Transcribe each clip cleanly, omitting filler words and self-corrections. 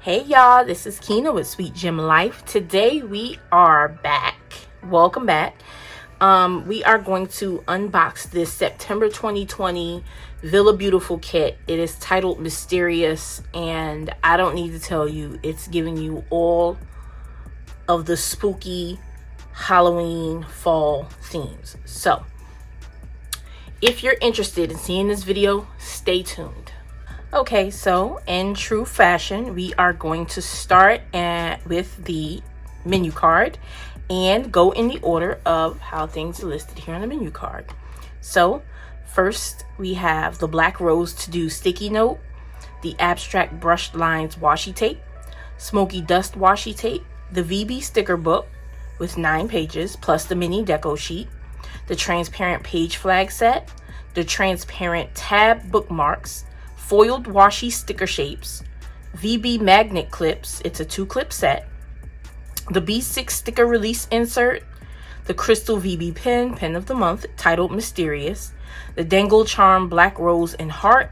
Hey y'all, this is Kina with SweetGemLife. Today we are back. Welcome back. We are going to unbox this September 2020 VillaBeauTIFFul kit. It is titled Mysterious, and I don't need to tell you, it's giving you all of the spooky Halloween fall themes. So, if you're interested in seeing this video, stay tuned. Okay, so in true fashion, we are going to start with the menu card and go in the order of how things are listed here on the menu card. So first we have the Black Rose To Do sticky note, the Abstract Brushed Lines washi tape, Smoky Dust washi tape, the VB sticker book with 9 pages plus the mini deco sheet, the transparent page flag set, the transparent tab bookmarks, foiled washi sticker shapes, VB magnet clips, it's a 2-clip set, the B6 sticker release insert, the crystal VB pen of the month titled Mysterious, the Dangle Charm Black Rose and Heart,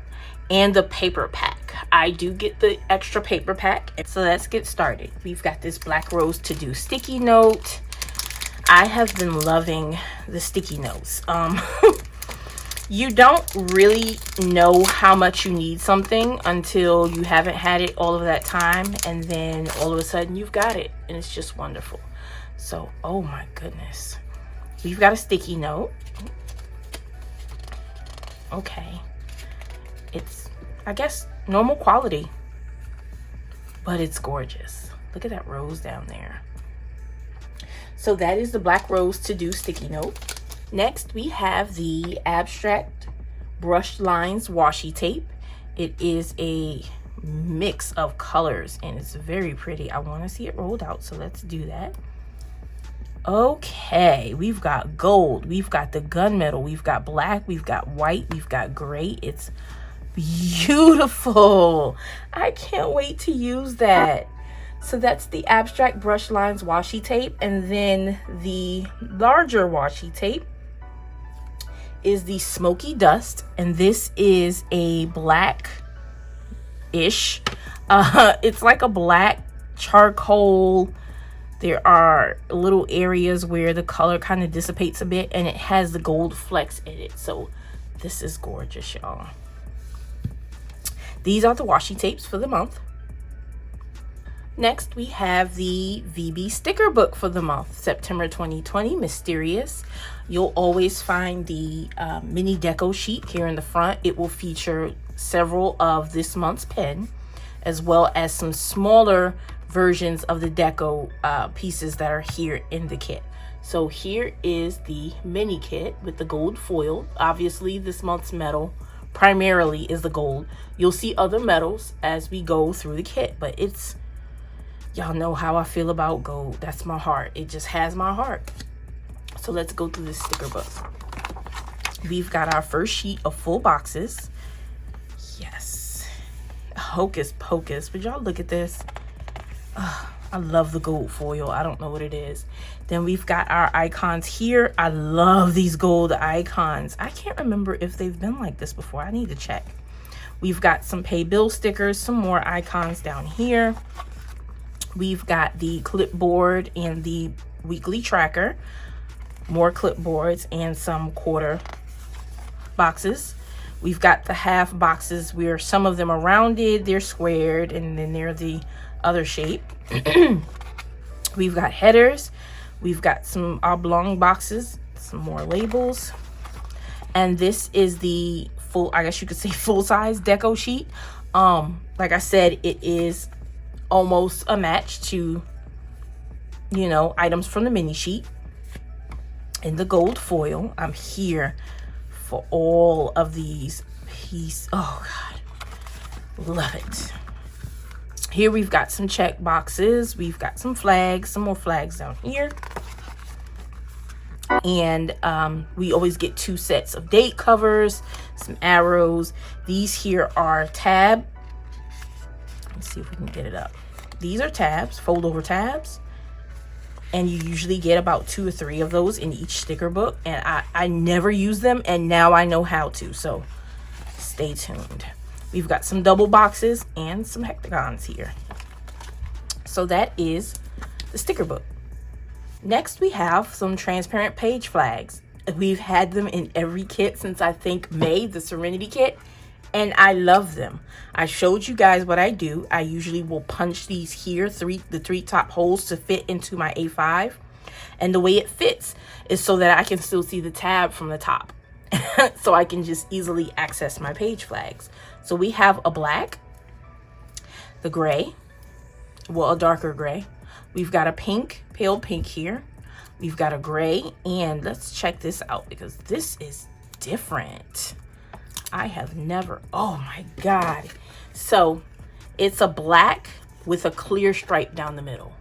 and the paper pack. I do get the extra paper pack, so let's get started. We've got this Black Rose To Do sticky note. I have been loving the sticky notes. You don't really know how much you need something until you haven't had it all of that time, and then all of a sudden you've got it, and it's just wonderful. So, oh my goodness. We've got a sticky note. Okay. It's, I guess, normal quality, but it's gorgeous. Look at that rose down there. So that is the Black Rose To Do sticky note. Next, we have the Abstract Brushed Lines washi tape. It is a mix of colors and it's very pretty. I want to see it rolled out, so let's do that. Okay, we've got gold, we've got the gunmetal, we've got black, we've got white, we've got gray. It's beautiful. I can't wait to use that. So that's the Abstract Brushed Lines washi tape, and then the larger washi tape is the Smoky Dust, and this is a black-ish. It's like a black charcoal. There are little areas where the color kind of dissipates a bit, and it has the gold flecks in it. So this is gorgeous, y'all. These are the washi tapes for the month. Next, we have the VB sticker book for the month, September 2020, Mysterious. You'll always find the mini deco sheet here in the front. It will feature several of this month's pen, as well as some smaller versions of the deco pieces that are here in the kit. So here is the mini kit with the gold foil. Obviously, this month's metal primarily is the gold. You'll see other metals as we go through the kit, but it's, y'all know how I feel about gold. That's my heart. It just has my heart. So let's go through this sticker book. We've got our first sheet of full boxes. Yes. Hocus pocus. But y'all look at this. I love the gold foil. I don't know what it is. Then we've got our icons here. I love these gold icons. I can't remember if they've been like this before. I need to check. We've got some pay bill stickers, some more icons down here. We've got the clipboard and the weekly tracker, more clipboards, and some quarter boxes. We've got the half boxes where some of them are rounded, they're squared, and then they're the other shape. We've got headers. We've got some oblong boxes, some more labels. And this is the full, I guess you could say, full-size deco sheet. Like I said, it is almost a match to, you know, items from the mini sheet. In the gold foil, I'm here for all of these pieces. Oh God, love it. Here we've got some check boxes. We've got some flags, some more flags down here. And we always get 2 sets of date covers, some arrows. These here are tab. Let's see if we can get it up. These are tabs, fold over tabs. And you usually get about 2 or 3 of those in each sticker book. And I never use them, and now I know how to. So stay tuned. We've got some double boxes and some hexagons here. So that is the sticker book. Next, we have some transparent page flags. We've had them in every kit since I think May, the Serenity kit, and I love them. I showed you guys what I do. I usually will punch these here, the three top holes to fit into my A5. And the way it fits is so that I can still see the tab from the top. So I can just easily access my page flags. So we have a black, the gray, well, a darker gray. We've got a pink, pale pink here. We've got a gray, and let's check this out because this is different. I have never, oh my God. So it's a black with a clear stripe down the middle.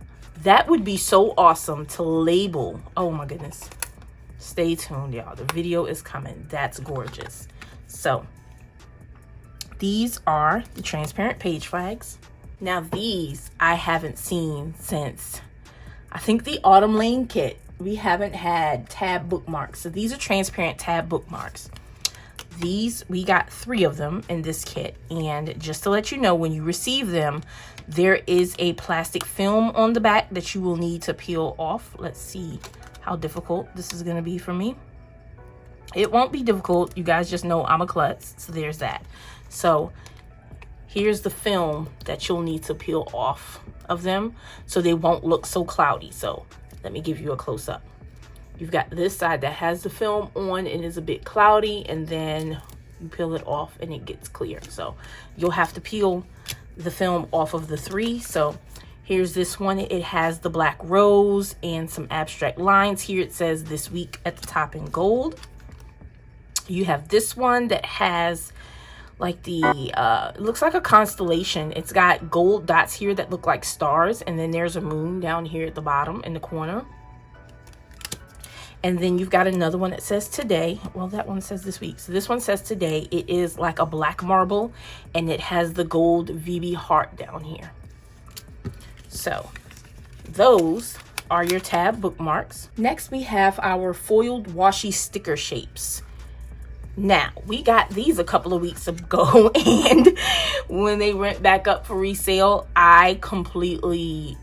That would be so awesome to label. Oh my goodness. Stay tuned, y'all. The video is coming. That's gorgeous. So these are the transparent page flags. Now these I haven't seen since, I think, the Autumn Lane kit. We haven't had tab bookmarks. So these are transparent tab bookmarks. These, we got 3 of them in this kit. And just to let you know, when you receive them, there is a plastic film on the back that you will need to peel off. Let's see how difficult this is going to be for me. It won't be difficult. You guys just know I'm a klutz. So there's that. So here's the film that you'll need to peel off of them so they won't look so cloudy. So let me give you a close-up. You've got this side that has the film on and is a bit cloudy, and then you peel it off and it gets clear. So you'll have to peel the film off of the 3. So here's this one. It has the black rose and some abstract lines. Here it says this week at the top in gold. You have this one that has like the, it looks like a constellation. It's got gold dots here that look like stars. And then there's a moon down here at the bottom in the corner. And then you've got another one that says today. Well, that one says this week. So this one says today. It is like a black marble and it has the gold VB heart down here. So those are your tab bookmarks. Next, we have our foiled washi sticker shapes. Now, we got these a couple of weeks ago, and when they went back up for resale, I completely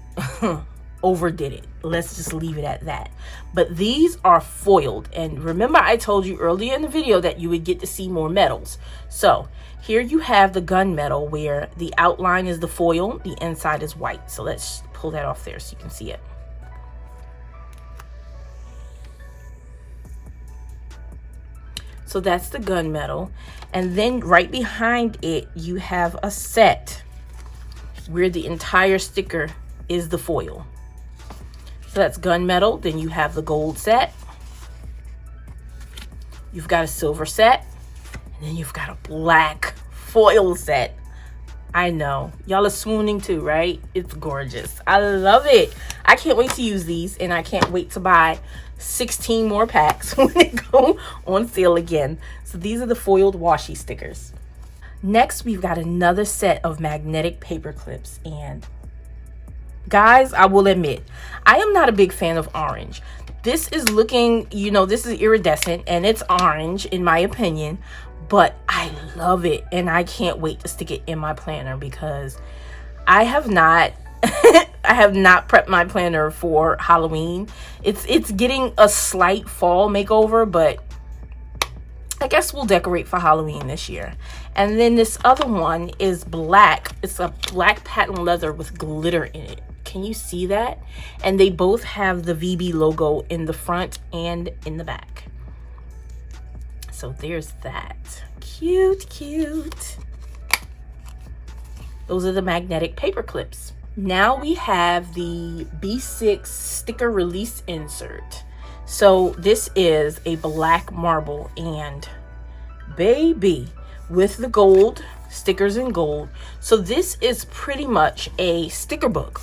overdid it. Let's just leave it at that. But these are foiled, and remember I told you earlier in the video that you would get to see more metals. So here you have the gunmetal where the outline is the foil, the inside is white. So let's pull that off there so you can see it. So that's the gunmetal. And then right behind it, you have a set where the entire sticker is the foil. So that's gunmetal. Then you have the gold set. You've got a silver set. And then you've got a black foil set. I know. Y'all are swooning too, right? It's gorgeous. I love it. I can't wait to use these, and I can't wait to buy 16 more packs when they go on sale again. So these are the foiled washi stickers. Next, we've got another set of magnetic paper clips. And guys, I will admit, I am not a big fan of orange. This is looking, you know, this is iridescent and it's orange in my opinion, but I love it and I can't wait to stick it in my planner because I have not I have not prepped my planner for Halloween. It's getting a slight fall makeover, but I guess we'll decorate for Halloween this year. And then this other one is black. It's a black patent leather with glitter in it. Can you see that? And they both have the VB logo in the front and in the back. So there's that. Cute, cute. Those are the magnetic paper clips. Now we have the B6 sticker release insert. So this is a black marble and baby with the gold, stickers in gold. So this is pretty much a sticker book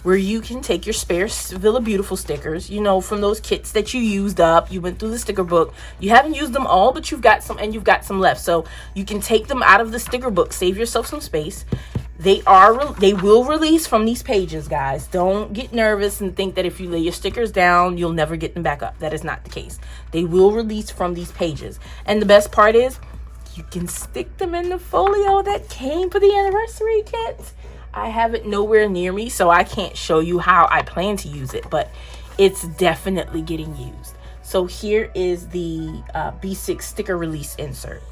where you can take your spare VillaBeauTIFFul stickers, you know, from those kits that you used up. You went through the sticker book. You haven't used them all, but you've got some, and you've got some left. So you can take them out of the sticker book, save yourself some space. They will release from these pages, guys. Don't get nervous and think that if you lay your stickers down, you'll never get them back up. That is not the case. They will release from these pages. And the best part is you can stick them in the folio that came for the anniversary kit. I have it nowhere near me, so I can't show you how I plan to use it, but it's definitely getting used. So here is the B6 sticker release insert.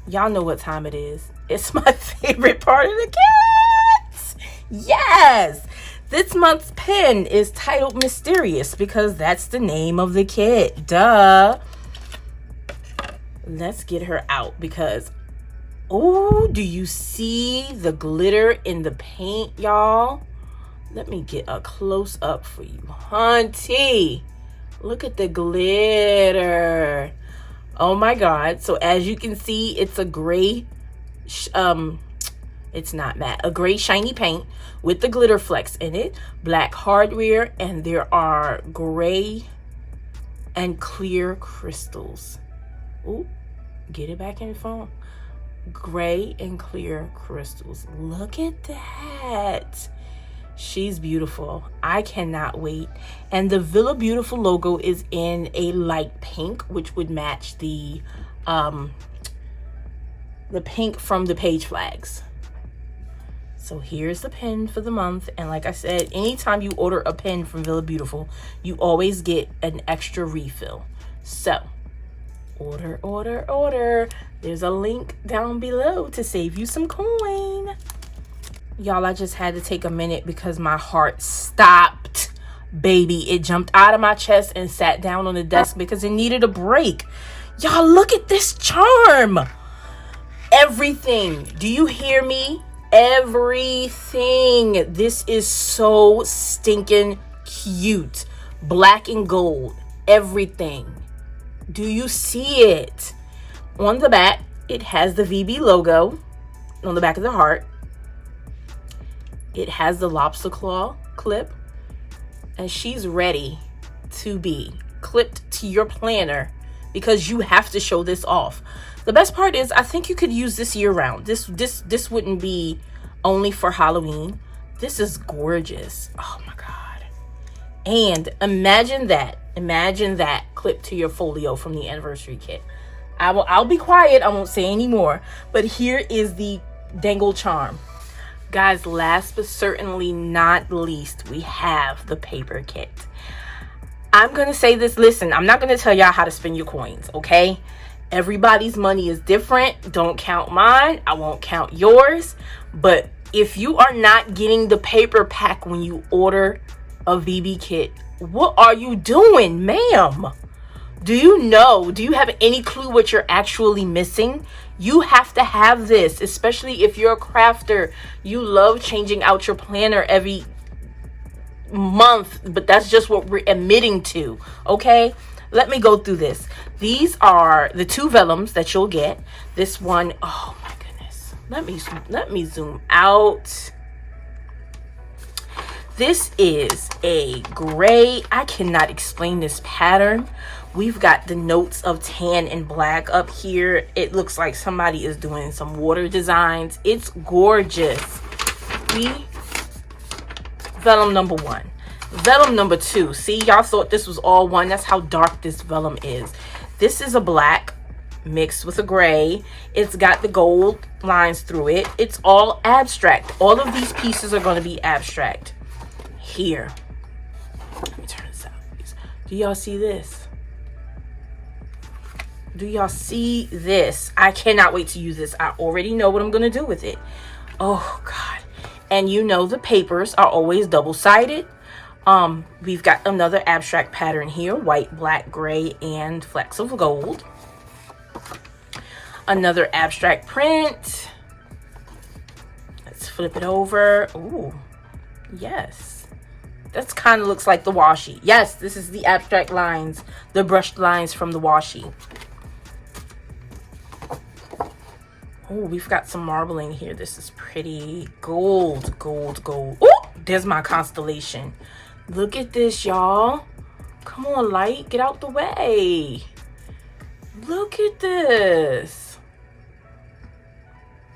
Y'all know what time it is. It's my favorite part of the kit. Yes! This month's pen is titled Mysterious because that's the name of the kit. Duh. Let's get her out because, oh, do you see the glitter in the paint, y'all? Let me get a close up for you, hunty. Look at the glitter. Oh my God. So as you can see, it's a gray, it's not matte, a gray shiny paint with the glitter flecks in it, black hardware, and there are gray and clear crystals. Ooh, get it back in the phone. Gray and clear crystals. Look at that. She's beautiful. I cannot wait. And the VillaBeauTIFFul logo is in a light pink, which would match the pink from the page flags. So here's the pen for the month. And like I said, anytime you order a pen from VillaBeauTIFFul, you always get an extra refill. So order, order, order. There's a link down below to save you some coin. Y'all, I just had to take a minute because my heart stopped, baby. It jumped out of my chest and sat down on the desk because it needed a break. Y'all, look at this charm. Everything. Do you hear me? Everything. This is so stinking cute. Black and gold. Everything. Do you see it? On the back, it has the VB logo on the back of the heart. It has the lobster claw clip, and she's ready to be clipped to your planner because you have to show this off. The best part is I think you could use this year round. This wouldn't be only for Halloween. This is gorgeous. Oh my God. And imagine that clipped to your folio from the anniversary kit. I'll be quiet. I won't say any more. But here is the dangle charm. Guys, last but certainly not least, we have the paper kit. I'm going to say this. Listen, I'm not going to tell y'all how to spend your coins, okay? Everybody's money is different. Don't count mine. I won't count yours. But if you are not getting the paper pack when you order a VB kit, what are you doing, ma'am? Do you have any clue what you're actually missing? You have to have this, especially if you're a crafter. You love changing out your planner every month, but that's just what we're admitting to, okay? Let me go through this. These are the two vellums that you'll get. This one, oh my goodness. Let me zoom out. This is a gray, I cannot explain this pattern. We've got the notes of tan and black up here. It looks like somebody is doing some water designs. It's gorgeous. Vellum number 1. Vellum number 2. See, y'all thought this was all one. That's how dark this vellum is. This is a black mixed with a gray. It's got the gold lines through it. It's all abstract. All of these pieces are going to be abstract. Here. Let me turn this out. Do y'all see this? Do y'all see this? I cannot wait to use this. I already know what I'm going to do with it. Oh, God. And you know the papers are always double-sided. We've got another abstract pattern here. White, black, gray, and flecks of gold. Another abstract print. Let's flip it over. Ooh, yes. That kind of looks like the washi. Yes, this is the abstract lines, the brushed lines from the washi. Oh, we've got some marbling here. This is pretty. Gold, gold, gold. Oh, there's my constellation. Look at this, y'all. Come on, light. Get out the way. Look at this.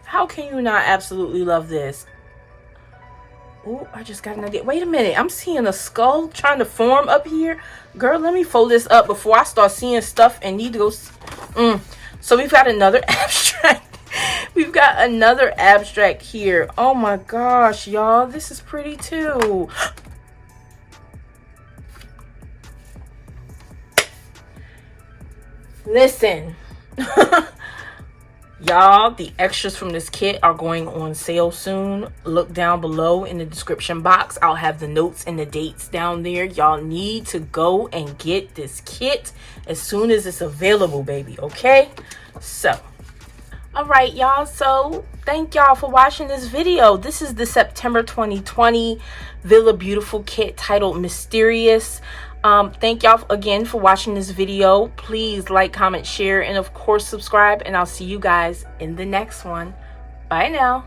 How can you not absolutely love this? Oh, I just got an idea. Wait a minute. I'm seeing a skull trying to form up here. Girl, let me fold this up before I start seeing stuff and need to go. So we've got another abstract. We've got another abstract here. Oh my gosh, y'all, this is pretty too. Listen. Y'all, the extras from this kit are going on sale soon. Look down below in the description box. I'll have the notes and the dates down there. Y'all need to go and get this kit as soon as it's available, baby, okay? So, all right, y'all. So, thank y'all for watching this video. This is the September 2020 VillaBeauTIFFul kit titled Mysterious. Thank y'all again for watching this video. Please like, comment, share, and of course subscribe, and I'll see you guys in the next one. Bye now.